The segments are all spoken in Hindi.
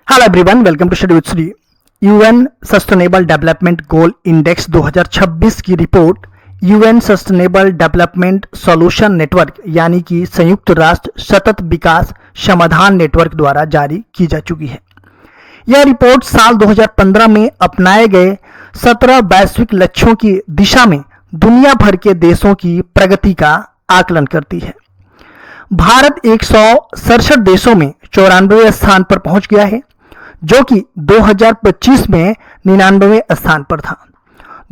Hello everyone, welcome to study with Shri. UN sustainable development goal index 2026 की report UN sustainable development solution network यानी कि संयुक्त राष्ट्र सतत विकास समाधान नेटवर्क द्वारा जारी की जा चुकी है। यह रिपोर्ट साल 2015 में अपनाए गए 17 वैश्विक लक्ष्यों की दिशा में दुनिया भर के देशों की प्रगति का आकलन करती है। भारत 167 देशों में 94वें स्थान पर पहुंच गया है, जो कि 2025 में 99वें स्थान पर था।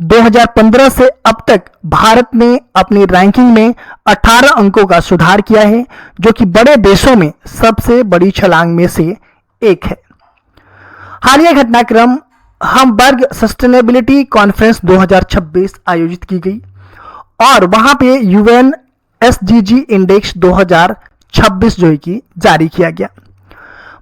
2015 से अब तक भारत ने अपनी रैंकिंग में 18 अंकों का सुधार किया है, जो कि बड़े देशों में सबसे बड़ी छलांग में से एक है। हालिया घटनाक्रम हमबर्ग सस्टेनेबिलिटी कॉन्फ्रेंस 2026 आयोजित की गई और वहां पे यूएन एसडीजी इंडेक्स 2026 जो है कि जारी किया गया।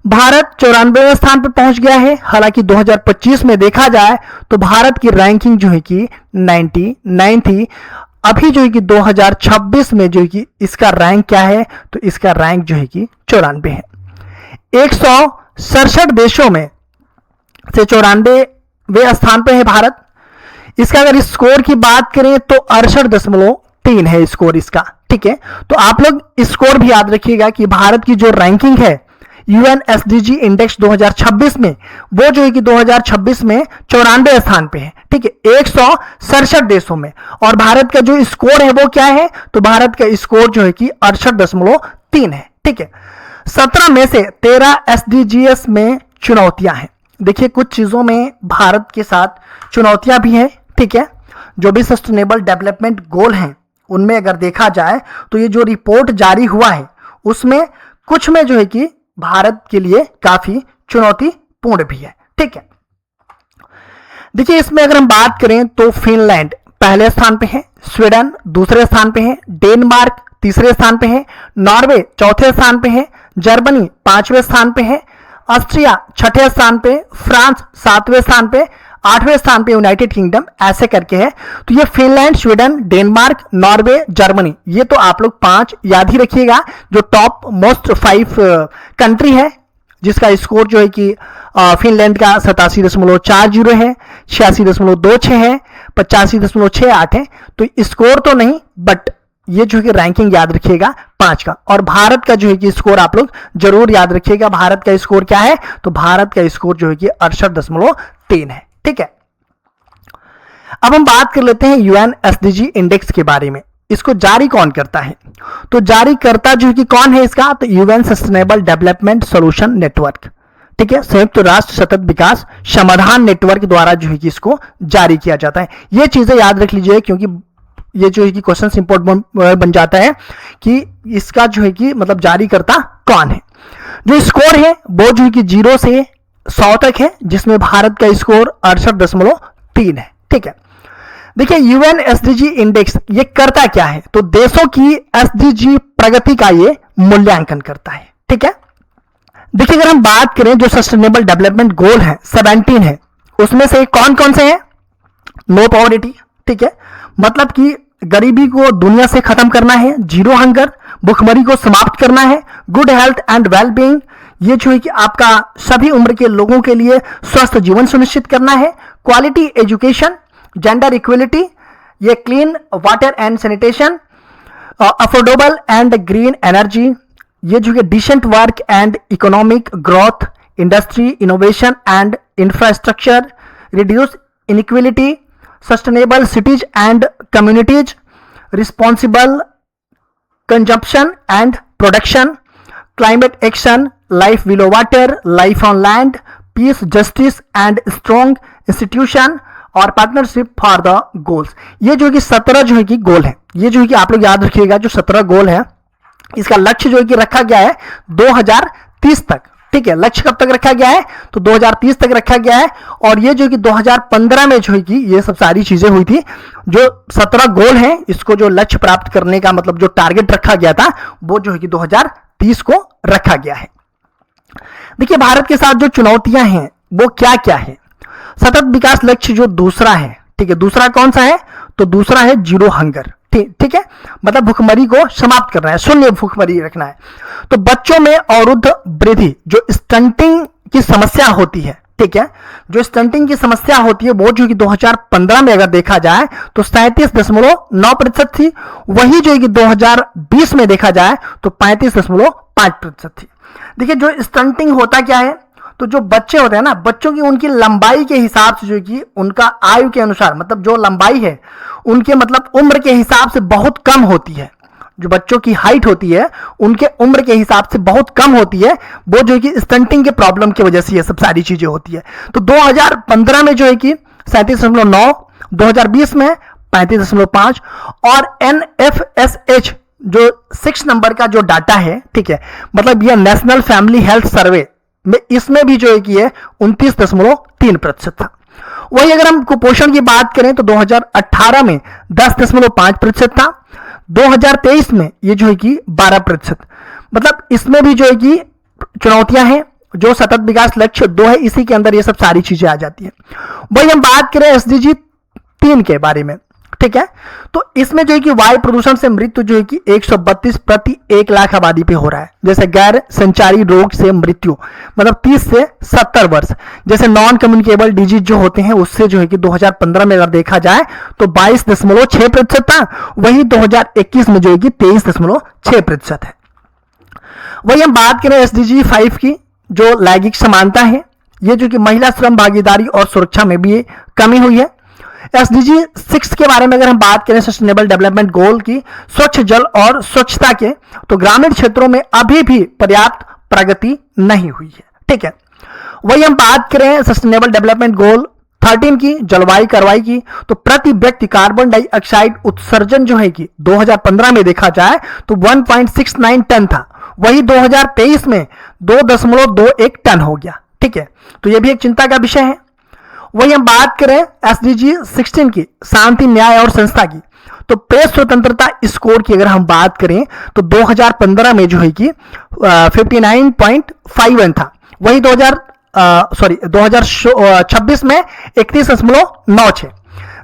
भारत 94वें स्थान पर पहुंच गया है। हालांकि 2025 में देखा जाए तो भारत की रैंकिंग जो है कि 99 थी। अभी जो है कि 2026 में जो है कि इसका रैंक क्या है, तो इसका रैंक जो है कि 94 है। 167 देशों में से 94वें स्थान पर है भारत। इसका अगर स्कोर की बात करें तो 68.3 है स्कोर इसका। ठीक है, तो आप लोग स्कोर भी याद रखिएगा कि भारत की जो रैंकिंग है यूएन एसडीजी इंडेक्स 2026 में, वो जो है कि 2026 में 94 स्थान पे है। ठीक है, 167 देशों में। और भारत का जो स्कोर है वो क्या है, तो भारत का स्कोर जो है कि 68.3 है। ठीक है, 17 में से 13 एसडीजीएस में चुनौतियां हैं। देखिए, कुछ चीजों में भारत के साथ चुनौतियां भी हैं। ठीक है, जो भी सस्टेनेबल डेवलपमेंट गोल हैं उनमें अगर देखा जाए तो ये जो रिपोर्ट जारी हुआ है उसमें कुछ में जो है कि भारत के लिए काफी चुनौतीपूर्ण भी है। ठीक है, देखिए इसमें अगर हम बात करें तो फिनलैंड पहले स्थान पे है, स्वीडन दूसरे स्थान पे है, डेनमार्क तीसरे स्थान पे है, नॉर्वे चौथे स्थान पे है, जर्मनी 5वें स्थान पे है, ऑस्ट्रिया 6ठे स्थान पे, फ्रांस 7वें स्थान पे, 8वें स्थान पे यूनाइटेड किंगडम, ऐसे करके है। तो ये Finland, Sweden, Denmark, Norway, Germany, ये तो आप लोग 5 याद ही रखिएगा। जो टॉप मोस्ट 5 कंट्री है जिसका स्कोर जो है कि फिनलैंड का 87.40 है, 86.26 है, 85.68 है। तो स्कोर तो नहीं, बट ये जो है रैंकिंग याद रखिएगा 5 का। और भारत का जो है कि स्कोर आप लोग जरूर याद रखिएगा। भारत का स्कोर क्या है, तो भारत का स्कोर जो है कि 68.3 है। ठीक है, अब हम बात कर लेते हैं यूएन एसडीजी इंडेक्स के बारे में। इसको जारी कौन करता है, तो जारी करता जो है कि कौन है इसका, तो UN sustainable development solution network. ठीक है, संयुक्त राष्ट्र सतत विकास समाधान नेटवर्क द्वारा जो है कि इसको जारी किया जाता है। ये चीजें याद रख लीजिए, क्योंकि ये जो है कि क्वेश्चन इंपॉर्टेंट बन जाता है कि इसका जो है कि मतलब जारी करता कौन है। जो स्कोर है वो जो है कि 0 से 100 तक है, जिसमें भारत का स्कोर 68.3 है। ठीक है, देखिए यूएन एसडीजी इंडेक्स ये करता क्या है, तो देशों की एसडीजी प्रगति का ये मूल्यांकन करता है। ठीक है, देखिए अगर हम बात करें जो सस्टेनेबल डेवलपमेंट गोल है 17 है, उसमें से कौन कौन से हैं, नो पॉवर्टी। ठीक है, मतलब कि गरीबी को दुनिया से खत्म करना है, जीरो हंगर, भुखमरी को समाप्त करना है, good health and well being, ये जो है कि आपका सभी उम्र के लोगों के लिए स्वस्थ जीवन सुनिश्चित करना है, क्वालिटी एजुकेशन, जेंडर इक्वलिटी, ये clean water and sanitation, affordable and green energy, ये जो है decent work and economic growth, industry innovation and infrastructure, reduce inequality, sustainable cities and communities, responsible consumption and production, climate action, life below water, life on land, peace, justice and strong institution और पार्टनरशिप फॉर द गोल्स। ये जो है कि 17 जो है कि गोल है। ये जो है कि आप लोग याद रखिएगा, जो 17 गोल है इसका लक्ष्य जो है कि रखा गया है 2030 तक। ठीक है, लक्ष्य कब तक रखा गया है, तो 2030 तक रखा गया है। और ये जो कि 2015 में जो है कि ये सब सारी चीजें हुई थी। जो 17 गोल हैं, इसको जो लक्ष्य प्राप्त करने का मतलब जो टारगेट रखा गया था वो जो है कि 2030 को रखा गया है। देखिए भारत के साथ जो चुनौतियां हैं वो क्या क्या है। सतत विकास लक्ष्य जो दूसरा है, ठीक है, दूसरा कौन सा है, तो दूसरा है जीरो हंगर। ठीक है, मतलब भुखमरी को समाप्त करना है, शून्य भुखमरी रखना है। तो बच्चों में अवरुद्ध वृद्धि जो स्टंटिंग की समस्या होती है, ठीक है, जो स्टंटिंग की समस्या होती है वो जो कि 2015 में अगर देखा जाए तो 37.9% थी, वही जो कि 2020 में देखा जाए तो 35.5% थी। देखिए जो स्टंटिंग होता क्या है, तो जो बच्चे होते हैं ना, बच्चों की उनकी लंबाई के हिसाब से जो कि उनका आयु के अनुसार, मतलब जो लंबाई है उनके मतलब उम्र के हिसाब से बहुत कम होती है। जो बच्चों की हाइट होती है उनके उम्र के हिसाब से बहुत कम होती है, वो जो है कि स्टंटिंग के प्रॉब्लम की वजह से ये सब सारी चीजें होती है। तो 2015 में जो है कि 37.9, 2020 में 35.5 और NFSH जो 6 नंबर का जो डाटा है, ठीक है, मतलब यह नेशनल फैमिली हेल्थ सर्वे में इसमें भी जो है कि 29.3% था। वही अगर हम कुपोषण की बात करें तो 2018 में 10.5% था, 2023 में ये जो है कि 12%। मतलब इसमें भी जो है कि चुनौतियां हैं। जो सतत विकास लक्ष्य 2 है, इसी के अंदर ये सब सारी चीजें आ जाती हैं। वही हम बात करें SDG 3 के बारे में, ठीक है, तो इसमें जो है कि वायु प्रदूषण से मृत्यु जो है कि 132 प्रति 1 लाख आबादी पे हो रहा है। जैसे गैर संचारी रोग से मृत्यु मतलब 30 से 70 वर्ष, जैसे नॉन कम्युनिकेबल डिजीज जो होते हैं उससे जो है कि 2015 में अगर देखा जाए तो 22.6% था, वही 2021 में जो है कि 23.6% है। वही हम बात करें SDG 5 की, जो लैंगिक समानता है, ये जो कि महिला श्रम भागीदारी और सुरक्षा में भी कमी हुई है। SDG 6 के बारे में अगर हम बात करें, सस्टेनेबल डेवलपमेंट गोल की, स्वच्छ जल और स्वच्छता के, तो ग्रामीण क्षेत्रों में अभी भी पर्याप्त प्रगति नहीं हुई है, ठीक है। वही हम बात करें सस्टेनेबल डेवलपमेंट गोल 13 की, जलवायु कार्रवाई की, तो प्रति व्यक्ति कार्बन डाइऑक्साइड उत्सर्जन जो है कि 2015 में देखा जाए तो 1.69 टन था, वही 2023 में 2.21 टन हो गया, ठीक है, तो यह भी एक चिंता का विषय है। वही हम बात करें SDG 16 की, शांति न्याय और संस्था की, तो प्रेस स्वतंत्रता स्कोर की अगर हम बात करें तो 2015 में जो है कि 59.51 था, वही 2026 में 31.96।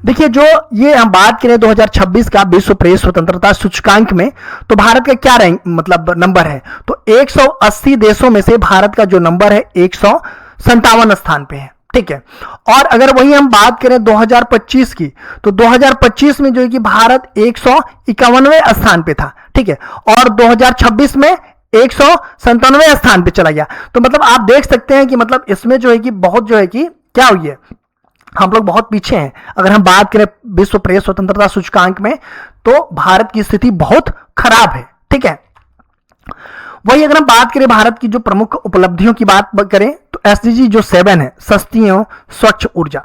देखिए जो ये हम बात करें 2026 का विश्व प्रेस स्वतंत्रता सूचकांक में, तो भारत का क्या रैंक मतलब नंबर है, तो 180 देशों में से भारत का जो नंबर है 157 स्थान पे है, ठीक है। और अगर वही हम बात करें 2025 की, तो 2025 में जो है कि भारत 151वें स्थान पे था, ठीक है, और 2026 में 197वें स्थान पे चला गया। तो मतलब आप देख सकते हैं कि मतलब इसमें जो है कि बहुत जो है कि क्या हुई है, हम लोग बहुत पीछे हैं। अगर हम बात करें विश्व प्रेस स्वतंत्रता सूचकांक में तो भारत की स्थिति बहुत खराब है, ठीक है। वही अगर हम बात करें भारत की जो प्रमुख उपलब्धियों की बात करें तो SDG जो 7 है, सस्ती एवं स्वच्छ ऊर्जा,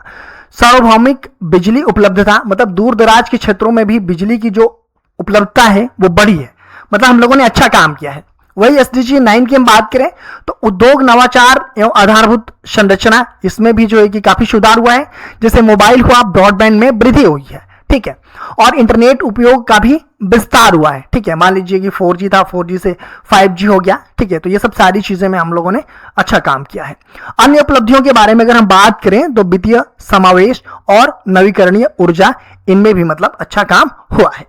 सार्वभौमिक बिजली उपलब्धता, मतलब दूर दराज के क्षेत्रों में भी बिजली की जो उपलब्धता है वो बढ़ी है, मतलब हम लोगों ने अच्छा काम किया है। वही SDG 9 की हम बात करें तो उद्योग नवाचार एवं आधारभूत संरचना, इसमें भी जो है कि काफी सुधार हुआ है, जैसे मोबाइल हुआ, ब्रॉडबैंड में वृद्धि हुई है, ठीक है, और इंटरनेट उपयोग का भी विस्तार हुआ है, ठीक है। मान लीजिए कि 4G था, 4G से 5G हो गया, ठीक है, तो ये सब सारी चीजें में हम लोगों ने अच्छा काम किया है। अन्य उपलब्धियों के बारे में अगर हम बात करें तो वित्तीय समावेश और नवीकरणीय ऊर्जा, इनमें भी मतलब अच्छा काम हुआ है।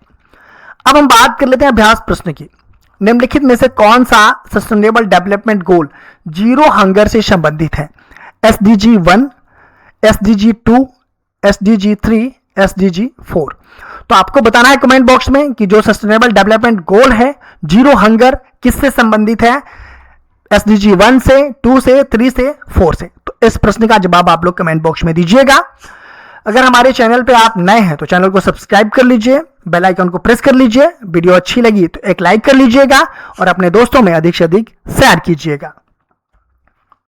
अब हम बात कर लेते हैं अभ्यास प्रश्न की। निम्नलिखित में से कौन सा सस्टेनेबल डेवलपमेंट गोल जीरो हंगर से संबंधित है? SDG 1, SDG 2, SDG 3, SDG 4। तो आपको बताना है कमेंट बॉक्स में कि जो सस्टेनेबल डेवलपमेंट गोल है जीरो हंगर किससे संबंधित है, SDG 1 से, 2 से, 3 से, 4 से। तो इस प्रश्न का जवाब आप लोग कमेंट बॉक्स में दीजिएगा। अगर हमारे चैनल पे आप नए हैं तो चैनल को सब्सक्राइब कर लीजिए, बेल आइकन को प्रेस कर लीजिए, वीडियो अच्छी लगी तो एक लाइक कर लीजिएगा और अपने दोस्तों में अधिक से अधिक शेयर कीजिएगा।